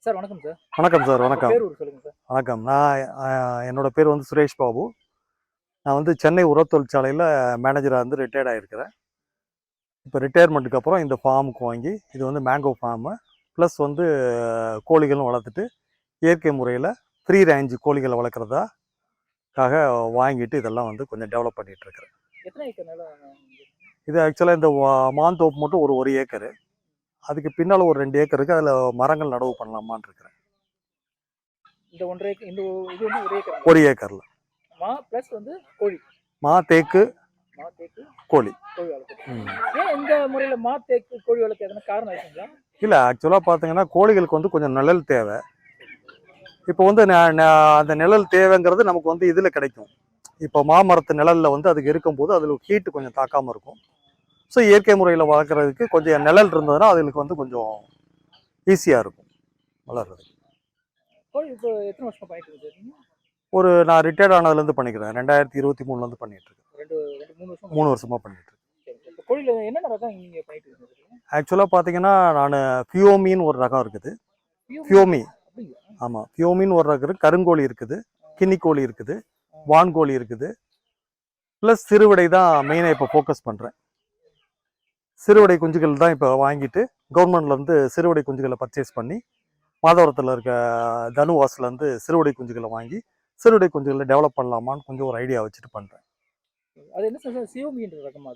Sir வணக்கம் sir. வணக்கம் sir. வணக்கம். பேர் சொல்லுங்க சார். வணக்கம். என்னோட பேர் வந்து சுரேஷ் பாபு. நான் வந்து சென்னை உரத் தொழிற்சாலையில் மேனேஜராக இருந்து ரிட்டையர்ட் ஆகிருக்கிறேன். இப்போ ரிட்டையர்மெண்ட்டுக்கு அப்புறம் இந்த ஃபார்முக்கு வாங்கி, இது வந்து மேங்கோ ஃபார்மு ப்ளஸ் வந்து கோழிகளும் வளர்த்துட்டு இயற்கை முறையில் ஃப்ரீ ரேஞ்ச் கோழிகளை வளர்க்குறதாக்காக வாங்கிட்டு இதெல்லாம் வந்து கொஞ்சம் டெவலப் பண்ணிகிட்ருக்கிறேன். எத்தனை ஏக்கர் நிலம்? இது ஆக்சுவலாக இந்த மாந்தோப்பு மட்டும் ஒரு ஏக்கரு, அதுக்கு பின்னால் ஒரு 2 ஏக்கர் இருக்குது. அதில் மரங்கள் நடவு பண்ணலாமான்னு இருக்கிறேன். இந்த 1.5 ஏக்கர், இந்த இது வந்து 1 ஏக்கர். 1 ஏக்கரில் மா ப்ளஸ் வந்து கோழி, தேக்கு கோழி வளர்க்கு. ஏன் இந்த முறையில் தேக்கு கோழி வளர்க்க எதனா காரணம் இருக்குங்களா? இல்லை, ஆக்சுவலாக பார்த்தீங்கன்னா கோழிகளுக்கு வந்து கொஞ்சம் நிழல் தேவை. இப்போ வந்து அந்த நிழல் தேவைங்கிறது நமக்கு வந்து இதில் கிடைக்கும். இப்போ மாமரத்து நிழலில் வந்து அதுக்கு இருக்கும்போது அதில் ஹீட்டு கொஞ்சம் தாக்காமல் இருக்கும். ஸோ இயற்கை முறையில் வளர்க்குறதுக்கு கொஞ்சம் நிழல் இருந்ததுன்னா அதுக்கு வந்து கொஞ்சம் ஈஸியாக இருக்கும் வளர்கிறதுக்கு. கோழி இப்போ எத்தனை வருஷமாக பண்ணிட்டு இருக்கீங்க? நான் ரிட்டையர்ட் ஆனதுலேருந்து பண்ணிக்கிறேன். 2023 பண்ணிட்டு இருக்கேன். 3 வருஷமாக பண்ணிட்டு இருக்கேன். கோழியில் என்னென்ன ரகம் நீங்கள் பண்ணிட்டு இருக்கீங்க? ஆக்சுவலாக பார்த்தீங்கன்னா நான் ஃபியோமின்னு ஒரு ரகம் இருக்குது. ஃபியோமி, ஆமாம், ஃபியோமின்னு ஒரு ரகம் இருக்குது. கருங்கோழி இருக்குது, கின்னி கோழி இருக்குது, வான்கோழி இருக்குது. ப்ளஸ் சிறுவிடை தான் மெயினாக இப்போ ஃபோக்கஸ் பண்ணுறேன். சிறுவிடை குஞ்சுகள் தான் இப்போ வாங்கிட்டு கவர்மெண்ட்லேருந்து சிறுவிடை குஞ்சுகளை பர்ச்சேஸ் பண்ணி மாதவரத்தில் இருக்க தனுவாஸ்லேருந்து சிறுவிடை குஞ்சுகளை வாங்கி சிறுவிடை குஞ்சுகளை டெவலப் பண்ணலாமான்னு கொஞ்சம் ஒரு ஐடியா வச்சுட்டு பண்ணுறேன். அது என்ன சார்? சியோமின்ற ரகமா?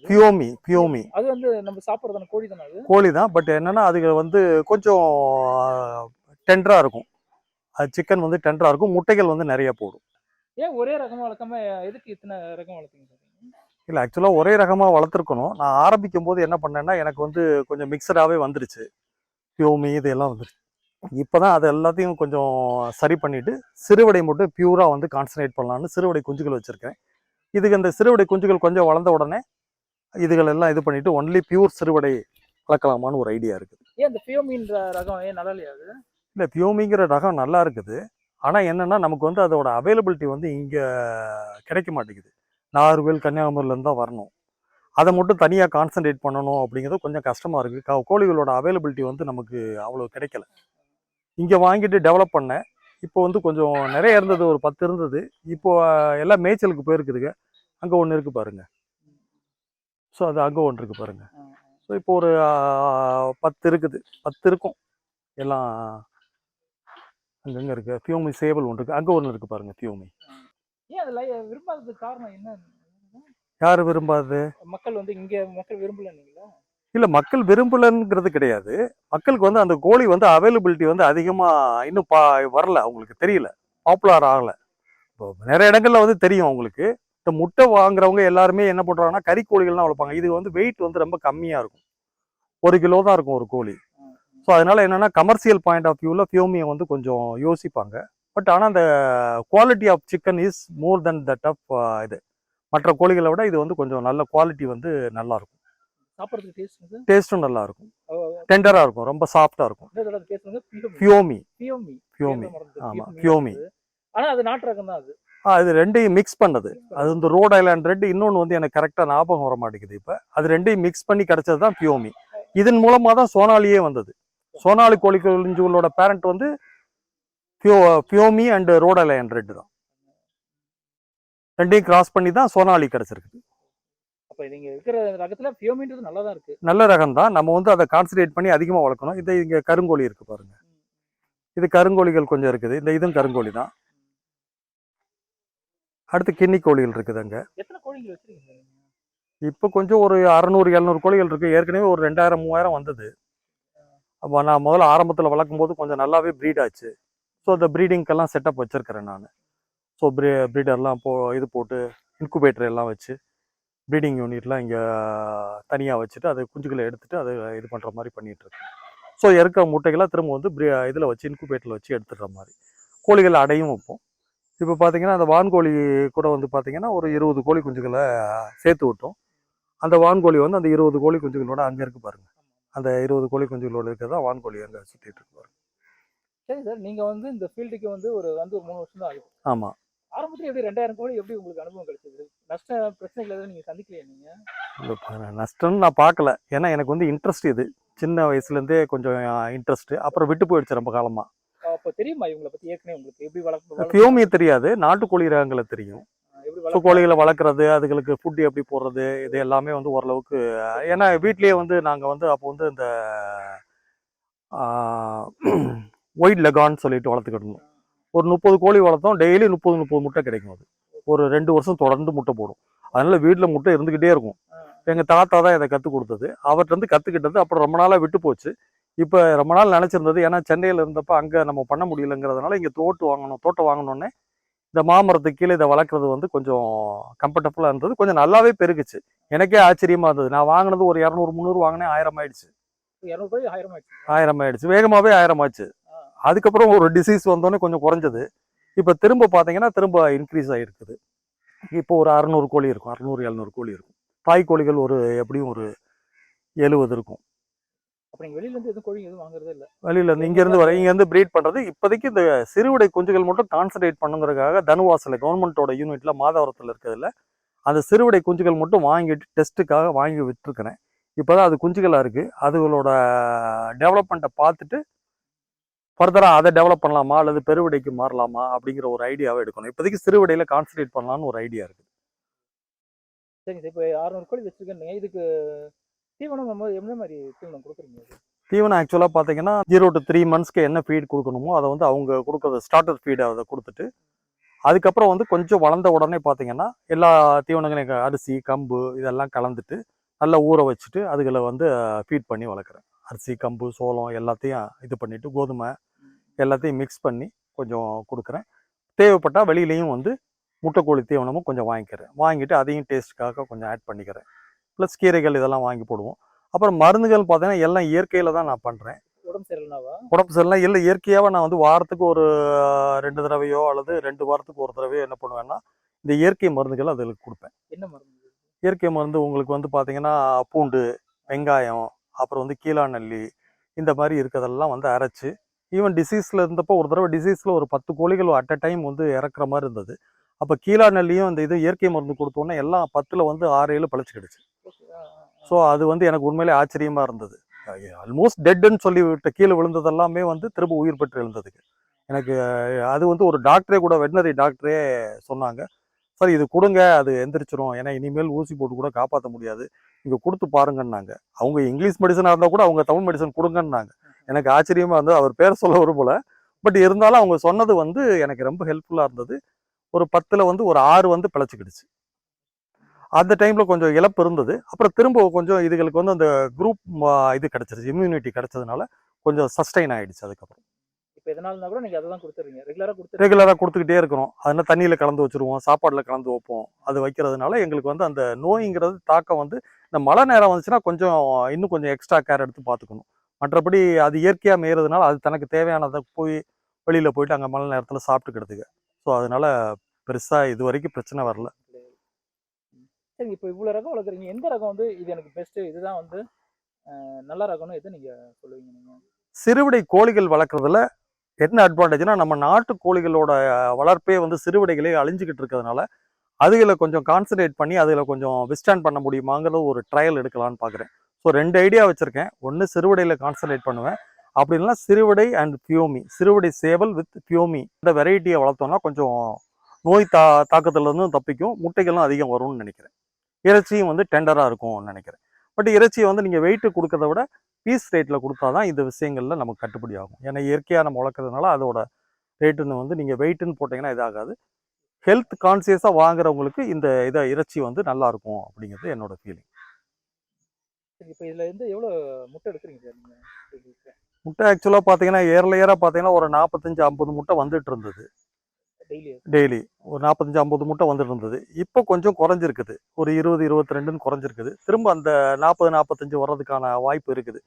ஃபியோமி அது வந்து நம்ம சாப்பிட்றதான கோழி தானே? அது கோழி தான். பட் என்னன்னா அது வந்து கொஞ்சம் டெண்டராக இருக்கும். அது சிக்கன் வந்து டெண்டராக இருக்கும். முட்டைகள் வந்து நிறைய போடும். ஏன் ஒரே ரகமாக வளர்க்காம எதுக்கு இத்தனை ரகம் வளர்த்தீங்க சார்? இல்லை, ஆக்சுவலாக ஒரே ரகமாக வளர்த்துருக்கணும். நான் ஆரம்பிக்கும் போது என்ன பண்ணேன்னா எனக்கு வந்து கொஞ்சம் மிக்சடாகவே வந்துருச்சு. ஃபியோமி இதெல்லாம் வந்துருச்சு. இப்போ தான் அது எல்லாத்தையும் கொஞ்சம் சரி பண்ணிவிட்டு சிறுவிடை மட்டும் பியூராக வந்து கான்சன்ட்ரேட் பண்ணலான்னு சிறுவிடை குஞ்சுகள் வச்சுருக்கேன். இதுக்கு அந்த சிறுவிடை குஞ்சுகள் கொஞ்சம் வளர்ந்த உடனே இதுகள் எல்லாம் இது பண்ணிவிட்டு ஒன்லி பியூர் சிறுவிடை வளர்க்கலாமான்னு ஒரு ஐடியா இருக்குது. ஏன் இந்த ஃபியோமின்ற ரகம் ஏன் நல்லா இல்லையா? இல்லை, ஃபியோமிங்கிற ரகம் நல்லா இருக்குது. ஆனால் என்னென்னா நமக்கு வந்து அதோட அவைலபிலிட்டி வந்து இங்கே கிடைக்க மாட்டேங்குது. நாகர்கோவில் கன்னியாகுமரியிலேருந்து தான் வரணும். அதை மட்டும் தனியாக கான்சன்ட்ரேட் பண்ணணும் அப்படிங்கிறது கொஞ்சம் கஷ்டமாக இருக்குது. கோழிகளோட அவைலபிலிட்டி வந்து நமக்கு அவ்வளோ கிடைக்கல. இங்கே வாங்கிட்டு டெவலப் பண்ணேன். இப்போ வந்து கொஞ்சம் நிறைய இருந்தது, ஒரு 10 இருந்தது. இப்போ எல்லாம் மேய்ச்சலுக்கு போயிருக்குதுங்க. அங்கே ஒன்று இருக்குது பாருங்கள். ஸோ அது அங்கே ஒன்று இருக்குது பாருங்கள். ஸோ இப்போ ஒரு 10 இருக்குது, 10 இருக்கும். எல்லாம் அங்கங்கே இருக்குது. ஃபியோமி சேவல் ஒன்று இருக்குது, அங்கே ஒன்று இருக்குது பாருங்கள் ஃபியோமி. ஏன் அதில் விரும்பாததுக்கு காரணம் என்ன? யார் விரும்பாது? மக்கள் வந்து இங்கே மக்கள் விரும்பலன்னீங்களா? இல்லை, மக்கள் விரும்பலங்கிறது கிடையாது. மக்களுக்கு வந்து அந்த கோழி வந்து அவைலபிலிட்டி வந்து அதிகமாக இன்னும் வரல, அவங்களுக்கு தெரியல, பாப்புலர் ஆகலை. இப்போ நிறைய இடங்கள்ல வந்து தெரியும் அவங்களுக்கு. இந்த முட்டை வாங்குறவங்க எல்லாருமே என்ன பண்ணுறாங்கன்னா கறி கோழிகள்லாம் வளர்ப்பாங்க. இது வந்து வெயிட் வந்து ரொம்ப கம்மியாக இருக்கும். 1 கிலோ தான் இருக்கும் ஒரு கோழி. ஸோ அதனால என்னென்னா கமர்ஷியல் பாயிண்ட் ஆஃப் வியூவில் ஃபியோமியை வந்து கொஞ்சம் யோசிப்பாங்க. பட் ஆனால் அந்த quality of chicken is more than that of இது மற்ற கோழிகளை விட இது வந்து கொஞ்சம் நல்ல குவாலிட்டி வந்து நல்லா இருக்கும். சாப்பிட்றதுக்கு டேஸ்ட்டும் நல்லா இருக்கும், டெண்டராக இருக்கும், ரொம்ப சாஃப்டாக இருக்கும். ஃபியோமி, ஆமாம், ஃபியோமி. ஆனால் அது நாட்டு ரகம் தான். அது ரெண்டையும் மிக்ஸ் பண்ணது. அது வந்து ரோட் ஐலாண்ட் ரெட், இன்னொன்று வந்து எனக்கு கரெக்டாக ஞாபகம் வர மாட்டேங்குது. இப்போ அது ரெண்டையும் மிக்ஸ் பண்ணி கிடைச்சது தான் ஃபியோமி. இதன் மூலமாக தான் சோனாலியே வந்தது. சோனாலி கோழி குஞ்சுகளோட பேரண்ட் வந்து ஃபியோமி அண்ட் ரோட் ஐலாண்ட் ரெட் தான். ரெண்டையும் கிராஸ் பண்ணி தான் சோனாலி கிடைச்சிருக்குது. அப்போ நீங்க இருக்கிற ரகத்துல ஃபியோமின்றது நல்லா தான் இருக்கு. நல்ல ரகம் தான். நம்ம வந்து அதை கான்சன்ட்ரேட் பண்ணி அதிகமாக வளர்க்கணும். இது இங்கே கருங்கோழி இருக்கு பாருங்க. இது கருங்கோழிகள் கொஞ்சம் இருக்குது. இதுவும் கருங்கோழி தான். அடுத்து கின்னி கோழிகள் இருக்குது. அங்கே எத்தனை கோழிகள் வச்சிருக்கீங்க? இப்போ கொஞ்சம் ஒரு 600-700 கோழிகள் இருக்கு. ஏற்கனவே ஒரு 2000-3000 வந்தது. அப்போ நான் முதல்ல ஆரம்பத்தில் வளர்க்கும் போது கொஞ்சம் நல்லாவே ப்ரீட் ஆச்சு. ஸோ அந்த ப்ரீடிங்கெல்லாம் செட்டப் வச்சிருக்கிறேன் நான். ஸோ ப்ரீடர்லாம் இது போட்டு இன்குபேட்டர் எல்லாம் வச்சு ப்ரீடிங் யூனிட்லாம் இங்கே தனியாக வச்சுட்டு அது குஞ்சுகளை எடுத்துகிட்டு அதை இது பண்ணுற மாதிரி பண்ணிகிட்ருக்கேன். ஸோ இருக்க முட்டைகளாக திரும்ப வந்து இதில் வச்சு இன்குபேட்டரில் வச்சு எடுத்துடுற மாதிரி கோழிகள் அடையும் வைப்போம். இப்போ பார்த்தீங்கன்னா அந்த வான்கோழி கூட வந்து பார்த்தீங்கன்னா ஒரு 20 கோழி குஞ்சுகளை சேர்த்து விட்டோம். அந்த வான்கோழி வந்து அந்த 20 கோழி குஞ்சுகளோட அங்கே இருக்குது பாருங்கள். அந்த 20 கோழி குஞ்சுகளோட இருக்கிறதா வான்கோழி அங்கே சுற்றிட்டு இருக்கு பாருங்க. சரி சார், நீங்கள் வந்து இந்த ஃபீல்டுக்கு வந்து ஒரு 3 வருஷம் தான் ஆகுது. ஆமாம். ஆரம்பத்தில் எப்படி 2000 கோழி எப்படி உங்களுக்கு அனுபவம் கிடைச்சது? நஷ்ட பிரச்சனைகள் எதுவும் நீங்கள் சந்திக்கலையா? நீங்கள் நஷ்டம்னு நான் பார்க்கல. ஏன்னா எனக்கு வந்து இன்ட்ரெஸ்ட் இது சின்ன வயசுலேருந்தே கொஞ்சம் இன்ட்ரெஸ்ட்டு. அப்புறம் விட்டு போயிடுச்சு ரொம்ப காலமாக. அப்ப தெரியுமா இவங்கள பத்தி ஏற்கனவே உங்களுக்கு எப்படி ஃபியோமி தெரியாது, நாட்டுக்கோழி ரகங்களை தெரியும். எப்படி ஸோ கோழிகளை வளர்க்குறது, அதுகளுக்கு ஃபுட் எப்படி போடுறது, இது எல்லாமே வந்து ஓரளவுக்கு. ஏன்னா வீட்லேயே வந்து நாங்கள் வந்து அப்போ வந்து இந்த ஒயிட் லெகான்னு சொல்லிட்டு வளர்த்துக்கிட்டு இருந்தோம். ஒரு 30 கோழி வளர்த்தோம். டெய்லி 30 முட்டை கிடைக்கும். அது ஒரு 2 வருஷம் தொடர்ந்து முட்டை போடும். அதனால வீட்டில் முட்டை இருந்துக்கிட்டே இருக்கும். எங்கள் தாத்தா தான் இதை கற்றுக் கொடுத்தது. அவர்கிட்ட இருந்து கற்றுக்கிட்டது. அப்புறம் ரொம்ப நாளாக விட்டு போச்சு. இப்போ ரொம்ப நாள் நினச்சிருந்தது. ஏன்னா சென்னையில் இருந்தப்போ அங்கே நம்ம பண்ண முடியலங்கிறதுனால இங்கே தோட்டம் வாங்கணுன்னே இந்த மாமரத்துக்கு கீழே இதை வளர்க்குறது வந்து கொஞ்சம் கம்ஃபர்டபுளாக இருந்தது. கொஞ்சம் நல்லாவே பெருகுச்சு. எனக்கே ஆச்சரியமாக இருந்தது. நான் வாங்கினது ஒரு 200 300 வாங்கினேன், 1000 ஆயிடுச்சு. 200 1000 ஆச்சு. 1000 ஆயிடுச்சு. வேகமாகவே 1000 ஆச்சு. அதுக்கப்புறம் ஒரு டிசீஸ் வந்தோடனே கொஞ்சம் குறைஞ்சது. இப்போ திரும்ப பார்த்தீங்கன்னா திரும்ப இன்க்ரீஸ் ஆகிருக்குது. இப்போ ஒரு 600 கோழி இருக்கும், 600 700 கோழி இருக்கும். தாய் கோழிகள் ஒரு எப்படியும் ஒரு 70 இருக்கும். அப்ப நீங்க வெளியில இருந்து எதுவும் கோழி எதுவும் வாங்குறதே இல்ல? வெளியில இருந்து இங்கேருந்து ப்ரீட் பண்ணுறது. இப்போதைக்கு இந்த சிறுவிடை குஞ்சுகள் மட்டும் கான்சன்ட்ரேட் பண்ணுங்கிறதுக்காக தனுவாசல கவர்மெண்ட்டோட யூனிட்ல மாதவரத்தில் இருக்கிறதுல அந்த சிறுவிடை குஞ்சுகள் மட்டும் வாங்கிட்டு டெஸ்ட்டுக்காக வாங்கி விட்டுருக்கிறேன். இப்போ தான் அது குஞ்சுகளாக இருக்குது. அதுகளோட டெவலப்மெண்ட்டை பார்த்துட்டு ஃபர்தராக அதை டெவலப் பண்ணலாமா அல்லது பெருவிடைக்கு மாறலாமா அப்படிங்கிற ஒரு ஐடியாவை எடுக்கணும். இப்போதைக்கு சிறுவிடையில் கான்சன்ட்ரேட் பண்ணலான்னு ஒரு ஐடியா இருக்குது. சரிங்க சார். இப்போ 600 கோழி வச்சிருக்கேன். இதுக்கு தீவனம் நம்ம எந்த மாதிரி தீவனம் கொடுக்குறீங்க? தீவனம் ஆக்சுவலாக பார்த்தீங்கன்னா 0 to 3 monthsக்கு என்ன ஃபீட் கொடுக்கணுமோ அதை வந்து அவங்க கொடுக்குறது ஸ்டார்டர் ஃபீடை அதை கொடுத்துட்டு, அதுக்கப்புறம் வந்து கொஞ்சம் வளர்ந்த உடனே பார்த்தீங்கன்னா எல்லா தீவனங்களையும் அரிசி கம்பு இதெல்லாம் கலந்துட்டு நல்லா ஊற வச்சுட்டு அதுகளை வந்து ஃபீட் பண்ணி வளர்க்குறேன். அரிசி கம்பு சோளம் எல்லாத்தையும் இது பண்ணிவிட்டு கோதுமை எல்லாத்தையும் மிக்ஸ் பண்ணி கொஞ்சம் கொடுக்குறேன். தேவைப்பட்டால் வெளியிலையும் வந்து முட்டைக்கோழி தீவனமும் கொஞ்சம் வாங்கிட்டு அதையும் டேஸ்ட்டுக்காக கொஞ்சம் ஆட் பண்ணிக்கிறேன். ப்ளஸ் கீரைகள் இதெல்லாம் வாங்கி போடுவோம். அப்புறம் மருந்துகள் பார்த்தீங்கன்னா எல்லாம் இயற்கையில் தான் நான் பண்ணுறேன். உடம்பு சரியில்லைனாவா? உடம்பு சரியில்லை இல்லை, இயற்கையாகவே நான் வந்து வாரத்துக்கு ஒரு 2 தடவையோ அல்லது 2 வாரத்துக்கு ஒரு தடவையோ என்ன பண்ணுவேன்னா இந்த இயற்கை மருந்துகள் அதுகளுக்கு கொடுப்பேன். என்ன மருந்து? இயற்கை மருந்து உங்களுக்கு வந்து பார்த்தீங்கன்னா பூண்டு, வெங்காயம், அப்புறம் வந்து கீழாநெல்லி இந்த மாதிரி இருக்கிறதெல்லாம் வந்து அரைச்சி, ஈவன் டிசீஸில் இருந்தப்போ ஒரு தடவை டிசீஸில் ஒரு 10 கோழிகள் அட் அ டைம் வந்து இறக்குற மாதிரி இருந்தது. அப்போ கீழாநெல்லியும் இந்த இது இயற்கை மருந்து கொடுத்தோன்னே எல்லாம் 10ல் வந்து 6 7 பழிச்சுக்கிடுச்சு. ஸோ அது வந்து எனக்கு உண்மையிலே ஆச்சரியமாக இருந்தது. ஆல்மோஸ்ட் டெட்டுன்னு சொல்லி விட்ட கீழே விழுந்ததெல்லாமே வந்து திரும்ப உயிர் பெற்று எழுந்ததுக்கு எனக்கு அது வந்து ஒரு டாக்டரே கூட வெட்டினரி டாக்டரே சொன்னாங்க, சார் இது கொடுங்க அது எந்திரிச்சிரும், ஏன்னா இனிமேல் ஊசி போட்டு கூட காப்பாற்ற முடியாது, நீங்கள் கொடுத்து பாருங்கன்னாங்க. அவங்க இங்கிலீஷ் மெடிசனாக இருந்தால் கூட அவங்க தமிழ் மெடிசன் கொடுங்கன்னாங்க. எனக்கு ஆச்சரியமாக இருந்தது. அவர் பேர் சொல்ல விரும்பல, பட் இருந்தாலும் அவங்க சொன்னது வந்து எனக்கு ரொம்ப ஹெல்ப்ஃபுல்லாக இருந்தது. ஒரு 10ல் வந்து ஒரு 6 வந்து பிழைச்சிக்கிடுச்சு. அந்த டைமில் கொஞ்சம் இழப்பு இருந்தது. அப்புறம் திரும்ப கொஞ்சம் இதுகளுக்கு வந்து அந்த குரூப் இது கிடச்சிருச்சு, இம்யூனிட்டி கிடச்சதுனால கொஞ்சம் சஸ்டைன் ஆகிடுச்சு. அதுக்கப்புறம் இப்போ எதனாலனா கூட நீங்கள் அதை தான் கொடுத்துறீங்க, ரெகுலராக கொடுத்துக்கிட்டே இருக்கிறோம். அதனால் தண்ணியில் கலந்து வச்சுருவோம், சாப்பாட்டில் கலந்து வைப்போம். அது வைக்கிறதுனால எங்களுக்கு வந்து அந்த நோய்ங்கிறது தாக்கம் வந்து இந்த மழை நேரம் வந்துச்சுன்னா கொஞ்சம் இன்னும் கொஞ்சம் எக்ஸ்ட்ரா கேர் எடுத்து பார்த்துக்கணும். மற்றபடி அது இயற்கையாக மேயறதுனால அது தனக்கு தேவையானதை வெளியில் போயிட்டு அங்கே மழை நேரத்தில் சாப்பிட்டுக்கிடுதுங்க. ஸோ அதனால பெருசாக இது வரைக்கும் பிரச்சனை வரல. சரி, இப்போ இவ்வளோ ரகம் வளர்க்குறீங்க, எந்த ரகம் வந்து இது எனக்கு பெஸ்ட்டு, இதுதான் வந்து நல்ல ரகம்னு எது நீங்கள் சொல்லுவீங்க? நீங்கள் சிறுவிடை கோழிகள் வளர்க்குறதுல என்ன அட்வான்டேஜ்னா நம்ம நாட்டு கோழிகளோட வளர்ப்பே வந்து சிறுவிடைகளே அழிஞ்சிக்கிட்டு இருக்கிறதுனால அதுகளை கொஞ்சம் கான்சன்ட்ரேட் பண்ணி அதில் கொஞ்சம் விஸ்டாண்ட் பண்ண முடியுமாங்கிறது ஒரு ட்ரையல் எடுக்கலான்னு பார்க்குறேன். ஸோ 2 ஐடியா வச்சுருக்கேன். ஒன்று சிறுவிடையில் கான்சன்ட்ரேட் பண்ணுவேன், அப்படி இல்லைன்னா சிறுவிடை அண்ட் பியோமி, சிறுவிடை சேவல் வித் பியோமி இந்த வெரைட்டியை வளர்த்தோம்னா கொஞ்சம் நோய் தாக்கத்துலேருந்தும் தப்பிக்கும், முட்டைகளும் அதிகம் வரும்னு நினைக்கிறேன். இறைச்சியும் வந்து டெண்டராக இருக்கும்னு நினைக்கிறேன். பட் இறைச்சியை வந்து நீங்கள் வெயிட்டு கொடுக்கறத விட பீஸ் ரேட்டில் கொடுத்தா தான் இந்த விஷயங்களில் நமக்கு கட்டுப்படி ஆகும். ஏன்னா இயற்கையாக நம்ம வளர்க்குறதுனால அதோட ரேட்டுன்னு வந்து நீங்கள் வெயிட்டுன்னு போட்டிங்கன்னா இதாகாது. ஹெல்த் கான்சியஸாக வாங்குறவங்களுக்கு இந்த இறைச்சி வந்து நல்லாயிருக்கும் அப்படிங்கிறது என்னோட ஃபீலிங். இப்போ இதில் இருந்து எவ்வளோ முட்டை எடுக்கிறீங்க சார் நீங்கள்? முட்டை ஆக்சுவலாக பார்த்தீங்கன்னா ஏர்லியராக பார்த்தீங்கன்னா ஒரு 45 50 முட்டை வந்துட்டு இருந்தது டெய்லி. ஒரு 45 50 முட்டை வந்துட்டு இருந்தது. இப்போ கொஞ்சம் குறைஞ்சிருக்குது, ஒரு 20 22ன்னு குறைஞ்சிருக்குது. திரும்ப அந்த 40 45 வர்றதுக்கான வாய்ப்பு இருக்குது.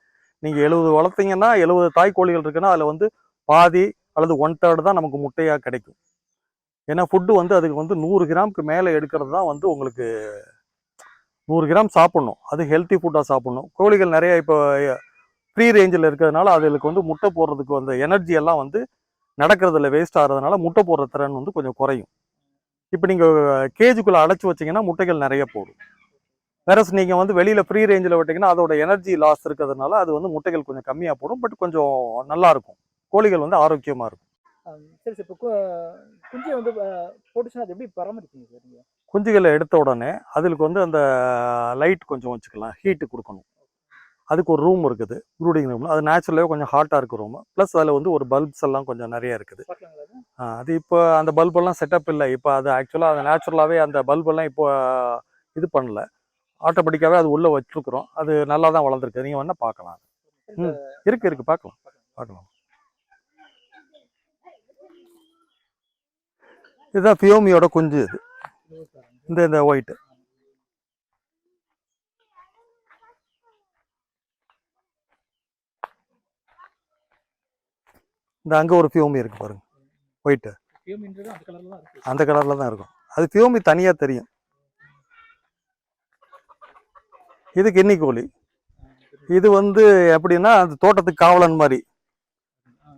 நீங்கள் 70 வளர்த்தீங்கன்னா 70 தாய் கோழிகள் இருக்குன்னா அதில் வந்து பாதி அல்லது 1/3 தான் நமக்கு முட்டையாக கிடைக்கும். ஏன்னா ஃபுட்டு வந்து அதுக்கு வந்து 100 கிராமுக்கு மேலே எடுக்கிறது தான் வந்து உங்களுக்கு 100 கிராம் சாப்பிட்ணும். அது ஹெல்த்தி ஃபுட்டாக சாப்பிட்ணும். கோழிகள் நிறைய இப்போ ஃப்ரீ ரேஞ்சில் இருக்கிறதுனால அதுகளுக்கு வந்து முட்டை போடுறதுக்கு வந்து எனர்ஜி எல்லாம் வந்து நடக்கிறதுல வேஸ்ட் ஆகிறதுனால முட்டை போடுற திறன் வந்து கொஞ்சம் குறையும். இப்போ நீங்கள் கேஜுக்குள்ளே அடைச்சி வச்சிங்கன்னா முட்டைகள் நிறைய போடும். வேறஸ் நீங்கள் வந்து வெளியில் ஃப்ரீ ரேஞ்சில் விட்டிங்கன்னா அதோட எனர்ஜி லாஸ் இருக்கிறதுனால அது வந்து முட்டைகள் கொஞ்சம் கம்மியாக போடும், பட் கொஞ்சம் நல்லாயிருக்கும் கோழிகள் வந்து ஆரோக்கியமாக இருக்கும். சரி சார், இப்போ குஞ்சியை வந்து போட்டுச்சுன்னா அது எப்படி பராமரிப்பீங்க சார் நீங்கள்? குஞ்சுகளை எடுத்த உடனே அதுக்கு வந்து அந்த லைட் கொஞ்சம் வச்சுக்கலாம், ஹீட்டு கொடுக்கணும். அதுக்கு ஒரு ரூம் இருக்குது, ப்ரூடிங் ரூம். அது நேச்சுரலாகவே கொஞ்சம் ஹாட்டாக இருக்க ரூம். ப்ளஸ் அதில் வந்து ஒரு பல்ப்ஸ் எல்லாம் கொஞ்சம் நிறைய இருக்குது. பார்க்கலாங்களா அது? அது இப்போ அந்த பல்பெல்லாம் செட்டப் இல்லை. இப்போ அது ஆக்சுவலாக அது நேச்சுரலாகவே அந்த பல்பெல்லாம் இப்போ இது பண்ணல. ஆட்டோமேட்டிக்காகவே அது உள்ளே வச்சுருக்குறோம். அது நல்லா தான் வளர்ந்துருக்கு. நீங்கள் வேணால் பார்க்கலாம். இருக்கு பார்க்கலாம் பார்க்கலாம். இதுதான் ஃபியோமியோட குஞ்சு. இது இந்த ஒயிட்டு. இந்த அங்கே ஒரு ஃபியோமி இருக்கு பாருங்க, ஒயிட்டு. அந்த கலரில் தான் இருக்கும். அது ஃபியோமி தனியாக தெரியும். இது கின்னி கோழி. இது வந்து எப்படின்னா அந்த தோட்டத்துக்கு காவலன் மாதிரி.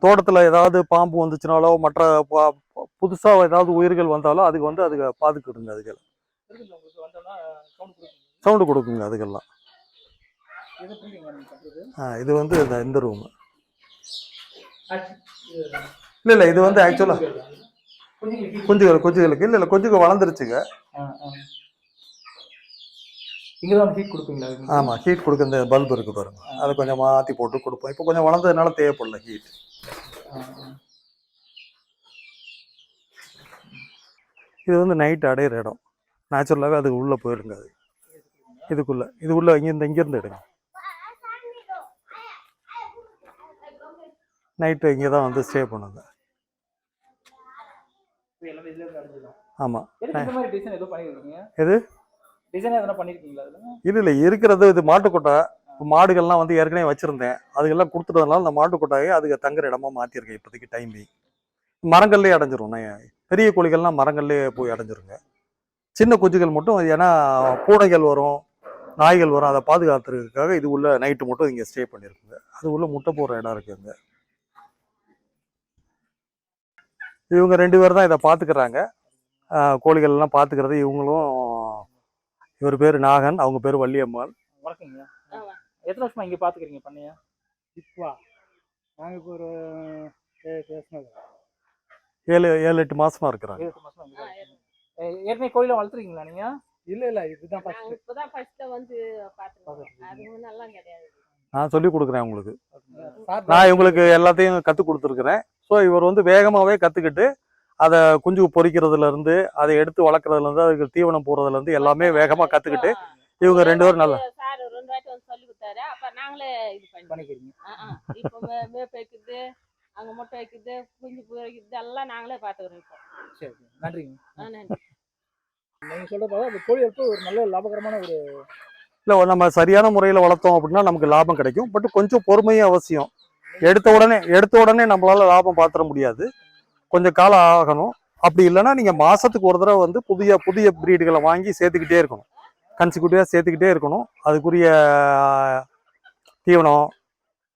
தோட்டத்தில் ஏதாவது பாம்பு வந்துச்சுனாலோ மற்ற புதுசாக ஏதாவது உயிர்கள் வந்தாலும் அதுக்கு வந்து அதுக்கு பாதுக்கிடுங்க. அதுக்கெல்லாம் சவுண்டு கொடுக்குங்க அதுக்கெல்லாம். இது வந்து இந்த ரூமு. இல்லை இது வந்து ஆக்சுவலாக குஞ்சுகளுக்கு இல்லை குஞ்சுக்கு வளர்ந்துருச்சுங்க. ஹீட் கொடுப்பீங்களா? ஆமாம், ஹீட் கொடுக்க இந்த பல்ப் இருக்கு பாருங்க, அதை கொஞ்சம் மாற்றி போட்டு கொடுப்போம். இப்போ கொஞ்சம் வளர்ந்ததுனால தேவைப்படல ஹீட். இது வந்து நைட் அடையிற இடம். நேச்சுரலாகவே அதுக்கு உள்ளே போயிடுங்க. அது இது உள்ள இங்கேருந்து எடுங்க. நைட்டு இங்கே தான் வந்து ஸ்டே பண்ணுங்க. ஆமாம். எது இல்லை இருக்கிறது இது மாட்டுக்கொட்டை. இப்போ மாடுகள்லாம் வந்து ஏற்கனவே வச்சுருந்தேன், அதுக்கெல்லாம் கொடுத்துட்டதுனால அந்த மாட்டுக்கொட்டாயை அதுக்கு தங்குற இடமா மாற்றிருக்கேன் இப்போதைக்கு டைமிங். மரங்கள்லேயே அடைஞ்சிரும். பெரிய கோழிகள்லாம் மரங்கள்லேயே போய் அடைஞ்சிருங்க. சின்ன குஞ்சுகள் மட்டும், ஏன்னா பூனைகள் வரும், நாய்கள் வரும், அதை பாதுகாத்துறதுக்காக இது உள்ள நைட்டு மட்டும் இங்கே ஸ்டே பண்ணியிருக்குங்க. அது உள்ள முட்டை போடுற இடம் இருக்குங்க. இவங்க 2 பேர் தான் இதை பார்த்துக்கிறாங்க. கோழிகள் எல்லாம் பார்த்துக்கிறது இவங்களும். இவர் பேர் நாகன், அவங்க பேர் வள்ளியம்மாள். வணக்கங்க. எத்தனை வருஷமா இங்கே பார்த்துக்கிறீங்க பண்ணையா? இப்போ நாங்கள் இப்போ ஒரு 7-8 மாசமா இருக்கிறாங்க. ஏற்கனவே கோழிலாம் வளர்த்துருக்கீங்களா நீங்க? இல்ல இதுதான் ஃபர்ஸ்ட் வந்து பாத்துறேன். அது நல்லா கிடையாது. நான் சொல்லி கொடுக்குறேன் உங்களுக்கு. நான் இவங்களுக்கு எல்லாத்தையும் கற்றுக் கொடுத்துருக்குறேன். ஸோ இவர் வந்து வேகமாகவே கற்றுக்கிட்டு அதை குஞ்சு பொறிக்கிறதுல இருந்து அதை எடுத்து வளர்க்குறதுல இருந்து அதுக்கு தீவனம் போடுறதுல எல்லாமே வேகமாக கற்றுக்கிட்டு இவங்க 2 பேரும் நல்லா. சார் 2 வாட்டி வந்து சொல்லி கொடுத்தாரு. அப்ப நாங்களே இது பண்ணிக்கிறீங்க. இப்போ மேப் வைக்கிறது, அங்க முட்டை வைக்கிறது, குஞ்சு பொறிக்கிறது எல்லாம் நாங்களே பார்த்துக்கிறோம் இப்போ. சரி, நன்றிங்க. நன்றி. நீங்க சொல்றப்ப அந்த கோழி வளர்ப்பு ஒரு நல்ல லாபகரமான ஒரு. இல்லை, நம்ம சரியான முறையில் வளர்த்தோம் அப்படின்னா நமக்கு லாபம் கிடைக்கும். பட் கொஞ்சம் பொறுமையும் அவசியம். எடுத்த உடனே நம்மளால லாபம் பார்த்துட முடியாது, கொஞ்சம் காலம் ஆகணும். அப்படி இல்லைன்னா நீங்கள் மாதத்துக்கு ஒரு தடவை வந்து புதிய ப்ரீடுகளை வாங்கி சேர்த்துக்கிட்டே இருக்கணும். கன்சிக்யூட்டிவாக சேர்த்துக்கிட்டே இருக்கணும். அதுக்குரிய தீவனம்,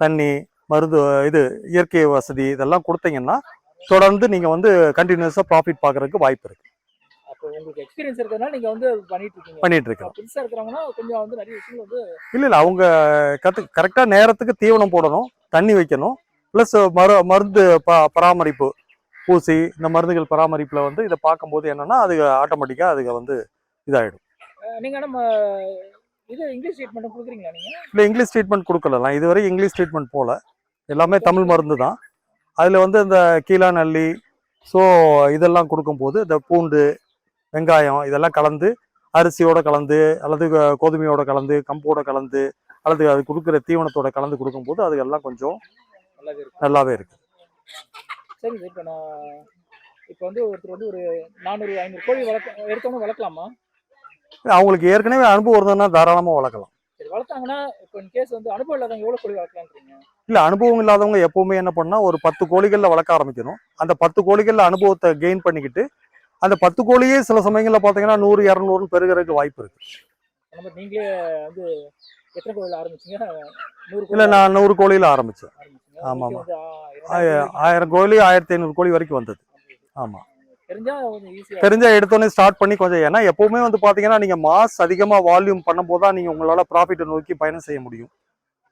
தண்ணி, மருந்து, இது இயற்கை வசதி இதெல்லாம் கொடுத்தீங்கன்னா தொடர்ந்து நீங்கள் வந்து கண்டினியூஸாக ப்ராஃபிட் பார்க்குறதுக்கு வாய்ப்பு இருக்குது. அப்போ உங்களுக்கு எக்ஸ்பீரியன்ஸ் இருக்கிறதுனால நீங்கள் வந்து பண்ணிட்டு இருக்கோம். புதுசாக இருக்கிறவங்கன்னா கொஞ்சம் வந்து நிறைய விஷயங்கள் வந்து இல்லை அவங்க கரெக்டாக நேரத்துக்கு தீவனம் போடணும், தண்ணி வைக்கணும், ப்ளஸ் மருந்து பராமரிப்பு, ஊசி, இந்த மருந்துகள் பராமரிப்பில் வந்து இதை பார்க்கும்போது என்னன்னா அது ஆட்டோமேட்டிக்காக அதுக்கு வந்து இதாகிடும். நீங்கள் நம்ம இது இங்கிலீஷ் ட்ரீட்மெண்ட் கொடுக்குறீங்களா நீங்கள்? இல்லை, இங்கிலீஷ் ட்ரீட்மெண்ட் கொடுக்கலாம். இதுவரை இங்கிலீஷ் ட்ரீட்மெண்ட் போல, எல்லாமே தமிழ் மருந்து தான். அதில் வந்து இந்த கீழா நல்லி, ஸோ இதெல்லாம் கொடுக்கும்போது இந்த பூண்டு, வெங்காயம் இதெல்லாம் கலந்து அரிசியோட கலந்து அல்லது கோதுமையோட கலந்து கம்போட கலந்து அல்லது அது கொடுக்குற தீவனத்தோட கலந்து கொடுக்கும்போது அது எல்லாம் கொஞ்சம் நல்லாவே இருக்கு. சரி, இப்போ வந்து ஒருத்தர் வந்து ஒரு 400-500 கோழி எடுத்தவங்க வளர்க்கலாமா? அவங்களுக்கு ஏற்கனவே அனுபவம் இருந்ததுன்னா தாராளமாக வளர்க்கலாம். சரி, வளர்த்தாங்கன்னா இப்போ கேஸ் வந்து அனுபவம் இல்லாதவங்க எவ்வளோ கோழி வளர்க்கலான்றீங்க? இல்லை, அனுபவம் இல்லாதவங்க எப்பவுமே என்ன பண்ணால் ஒரு 10 கோழிகளில் வளர்க்க ஆரம்பிக்கணும். அந்த 10 கோழிகளில் அனுபவத்தை கெயின் பண்ணிக்கிட்டு அந்த 10 கோழியே சில சமயங்களில் பார்த்தீங்கன்னா 100-200 பெருகிறதுக்கு வாய்ப்பு இருக்கு. நீங்களே வந்து எத்தனை கோழியில் ஆரம்பிச்சீங்க? இல்லை, நான் 100 கோழியில் ஆரம்பித்தேன். ஆமாம், 1000 கோழி 1500 கோழி வரைக்கும் வந்தது. ஆமாம், தெரிஞ்சா எடுத்தோடனே ஸ்டார்ட் பண்ணி கொஞ்சம். ஏன்னா எப்பவுமே வந்து பார்த்தீங்கன்னா நீங்கள் மாஸ் அதிகமாக வால்யூம் பண்ணும்போது தான் நீங்கள் உங்களால் ப்ராஃபிட்டை நோக்கி பயணம் செய்ய முடியும்.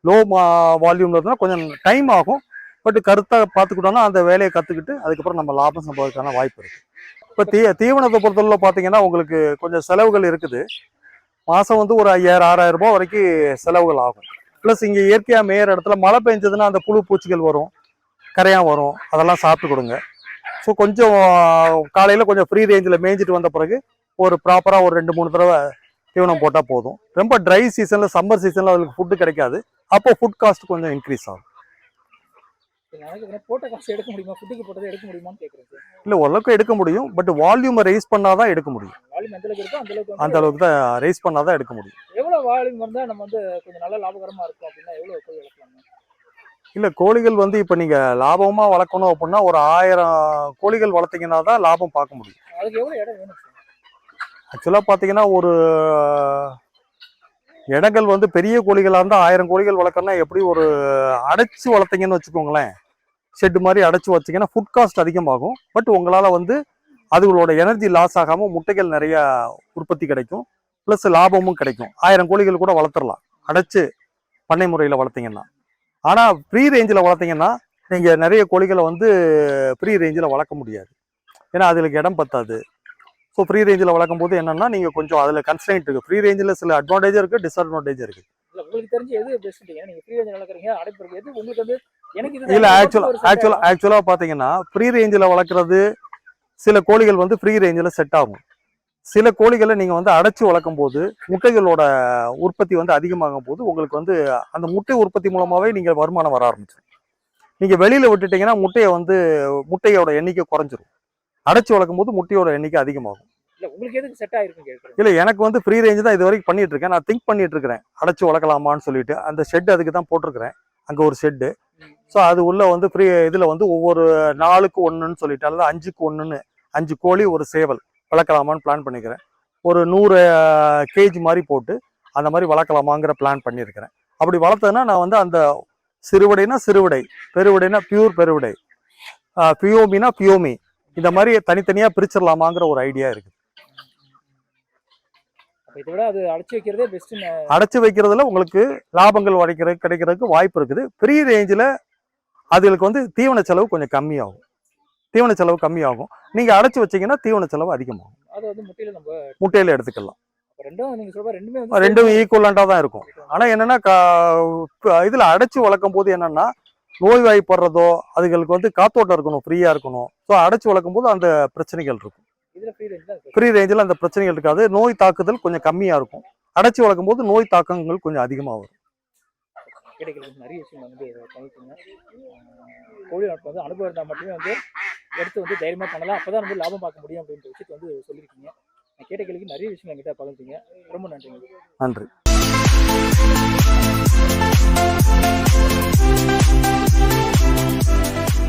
லோ வால்யூம்ல இருந்தால் கொஞ்சம் டைம் ஆகும். பட் கருத்தாக பார்த்துக்கிட்டோம்னா அந்த வேலையை கற்றுக்கிட்டு அதுக்கப்புறம் நம்ம லாபம் சம்பாதிக்கான வாய்ப்பு இருக்குது. இப்போ தீவனத்தை பொறுத்தவரை பார்த்தீங்கன்னா உங்களுக்கு கொஞ்சம் செலவுகள் இருக்குது. மாதம் வந்து ஒரு 5000 6000 ரூபாய் வரைக்கும் செலவுகள் ஆகும். ப்ளஸ் இங்கே இயற்கையாக மேயிற இடத்துல மழை பெஞ்சதுன்னா அந்த புழு பூச்சிகள் வரும், கரையான் வரும், அதெல்லாம் சாப்பிட்டு கொடுங்க. ஸோ கொஞ்சம் காலையில் கொஞ்சம் ஃப்ரீ ரேஞ்சில் மேய்ஞ்சிட்டு வந்த பிறகு ஒரு ப்ராப்பராக ஒரு 2 3 தடவை தீவனம் போட்டால் போதும். ரொம்ப ட்ரை சீசனில் சம்மர் சீசனில் அதுக்கு ஃபுட்டு கிடைக்காது. அப்போ ஃபுட் காஸ்ட் கொஞ்சம் இன்க்ரீஸ் ஆகும். போட்ட காசு எடுக்க முடியுமா? ஃபுட்டுக்கு போட்டதை எடுக்க முடியுமான்னு கேட்குறேன் சார். இல்லை ஓரளவுக்கு எடுக்க முடியும். பட் வால்யூமை ரைஸ் பண்ணால் தான் எடுக்க முடியும். வால்யூம் எந்த அளவுக்கு இருக்கோ அந்த அளவுக்கு தான் ரைஸ் பண்ணால் தான் எடுக்க முடியும். எவ்வளோ வால்யூம் வந்தால் நம்ம வந்து கொஞ்சம் நல்லா லாபகரமாக இருக்கும் அப்படின்னா எவ்வளோ கோழி வளர்க்கலாங்க? இல்லை கோழிகள் வந்து இப்போ நீங்கள் லாபமாக வளர்க்கணும் அப்படின்னா ஒரு 1000 கோழிகள் வளர்த்தீங்கன்னா தான் லாபம் பார்க்க முடியும். அதுக்கு எவ்வளோ இடம் வேணும் சார்? ஆக்சுவலாக பார்த்தீங்கன்னா ஒரு இடங்கள் வந்து பெரிய கோழிகளாக இருந்தால் 1000 கோழிகள் வளர்க்கணும்னா எப்படி ஒரு அடைச்சி வளர்த்தீங்கன்னு வச்சுக்கோங்களேன், ஷெட்டு மாதிரி அடைச்சி வச்சிங்கன்னா ஃபுட் காஸ்ட் அதிகமாகும். பட் உங்களால் வந்து அதுகளோட எனர்ஜி லாஸ் ஆகாமல் முட்டைகள் நிறையா உற்பத்தி கிடைக்கும், ப்ளஸ் லாபமும் கிடைக்கும். 1000 கோழிகள் கூட வளர்த்துடலாம் அடைச்சி பண்ணை முறையில் வளர்த்தீங்கன்னா. ஆனால் ஃப்ரீ ரேஞ்சில் வளர்த்தீங்கன்னா நீங்கள் நிறைய கோழிகளை வந்து ஃப்ரீ ரேஞ்சில் வளர்க்க முடியாது, ஏன்னா அதுக்கு இடம் பத்தாது. ஸோ ஃப்ரீ ரேஞ்சில் வளர்க்கும் போது என்னன்னா நீங்கள் கொஞ்சம் அதில் கன்ஸ்ட்ரெயின்ட் இருக்குது. ஃப்ரீ ரேஞ்சில் சில அட்வான்டேஜும் இருக்குது, டிஸ்அட்வான்டேஜும் இருக்குது. இல்லை உங்களுக்கு தெரிஞ்சு எது பெஸ்ட்? நீங்கள் ஃப்ரீ ரேஞ்சில் வளர்க்குறீங்க, அடைப்பு எது உங்களுக்கு வந்து எனக்கு இது இல்லை ஆக்சுவலாக பார்த்தீங்கன்னா ஃப்ரீ ரேஞ்சில் வளர்க்குறது சில கோழிகள் வந்து ஃப்ரீ ரேஞ்சில் செட் ஆகும். சில கோழிகளை நீங்கள் வந்து அடைச்சி வளர்க்கும் போது முட்டைகளோட உற்பத்தி வந்து அதிகமாகும் போது உங்களுக்கு வந்து அந்த முட்டை உற்பத்தி மூலமாகவே நீங்கள் வருமானம் வர ஆரம்பிச்சிடும். நீங்கள் வெளியில் விட்டுட்டீங்கன்னா முட்டையோட எண்ணிக்கை குறைஞ்சிரும். அடைச்சி வளர்க்கும் போது முட்டையோட எண்ணிக்கை அதிகமாகும். இல்லை உங்களுக்கு எதுக்கு செட் ஆகிருக்குன்னு கேட்குறேன். இல்லை எனக்கு வந்து ஃப்ரீ ரேஞ்சு தான் இது வரைக்கும் பண்ணிட்டு இருக்கேன். நான் திங்க் பண்ணிட்டு இருக்கிறேன் அடைச்சி வளர்க்கலாமான்னு சொல்லிட்டு. அந்த ஷெட் அதுக்கு தான் போட்டிருக்கிறேன், அங்கே ஒரு ஷெட்டு. ஸோ அது உள்ள வந்து ஃப்ரீ இதில் வந்து ஒவ்வொரு 4க்கு 1ன்னு சொல்லிட்டு அல்லது 5க்கு 1ன்னு 5 கோழி ஒரு சேவல் வளர்க்கலாமான்னு பிளான் பண்ணிக்கிறேன். ஒரு 100 கேஜி மாதிரி போட்டு அந்த மாதிரி வளர்க்கலாமாங்கிற பிளான் பண்ணியிருக்கிறேன். அப்படி வளர்த்ததுன்னா நான் வந்து அந்த சிறுவிடைனா சிறுவிடை, பெருவிடைனா பியூர் பெருவிடை, பியோமினா பியோமி, இந்த மாதிரி தனித்தனியாக பிரிச்சிடலாமாங்கிற ஒரு ஐடியா இருக்குது. இதை விட அது அடைச்சி வைக்கிறதே பெஸ்ட்டுன்னு. அடைச்சி வைக்கிறதுல உங்களுக்கு லாபங்கள் கிடைக்கிறதுக்கு வாய்ப்பு இருக்குது. ஃப்ரீ ரேஞ்சில் அதுகளுக்கு வந்து தீவன செலவு கொஞ்சம் கம்மியாகும். நீங்கள் அடைச்சி வச்சீங்கன்னா தீவன செலவு அதிகமாகும். அது வந்து முட்டையில எடுத்துக்கலாம். ரெண்டும் ஈக்குவலண்டாக தான் இருக்கும். ஆனால் என்னன்னா இதில் அடைச்சி வளர்க்கும் போது என்னன்னா நோய்வாய்ப்படுறதோ அதுகளுக்கு வந்து காத்தோட்டம் இருக்கணும், ஃப்ரீயாக இருக்கணும். ஸோ அடைச்சி வளர்க்கும் போது அந்த பிரச்சனைகள் இருக்கும். ஃப்ரீ ரேஞ்சில் அந்த பிரச்சனைகள் இருக்காது. நோய் தாக்குதல் கொஞ்சம் கம்மியாக இருக்கும். அடைச்சி வளர்க்கும் போது நோய் தாக்கங்கள் கொஞ்சம் அதிகமாக வரும். நிறைய விஷயம் வந்து பண்ணிக்கோங்க. கோழி வளர்ப்பு வந்து அனுபவம் இருந்தால் மட்டுமே வந்து எடுத்து வந்து தைரியமாக பண்ணலாம். அப்போ தான் வந்து லாபம் பார்க்க முடியும் அப்படின்ற விஷயத்தை வந்து சொல்லியிருக்கீங்க. நான் கேட்ட கேள்விக்கு நிறைய விஷயம் என்கிட்ட பகிர்ந்தீங்க. ரொம்ப நன்றிங்க. நன்றி.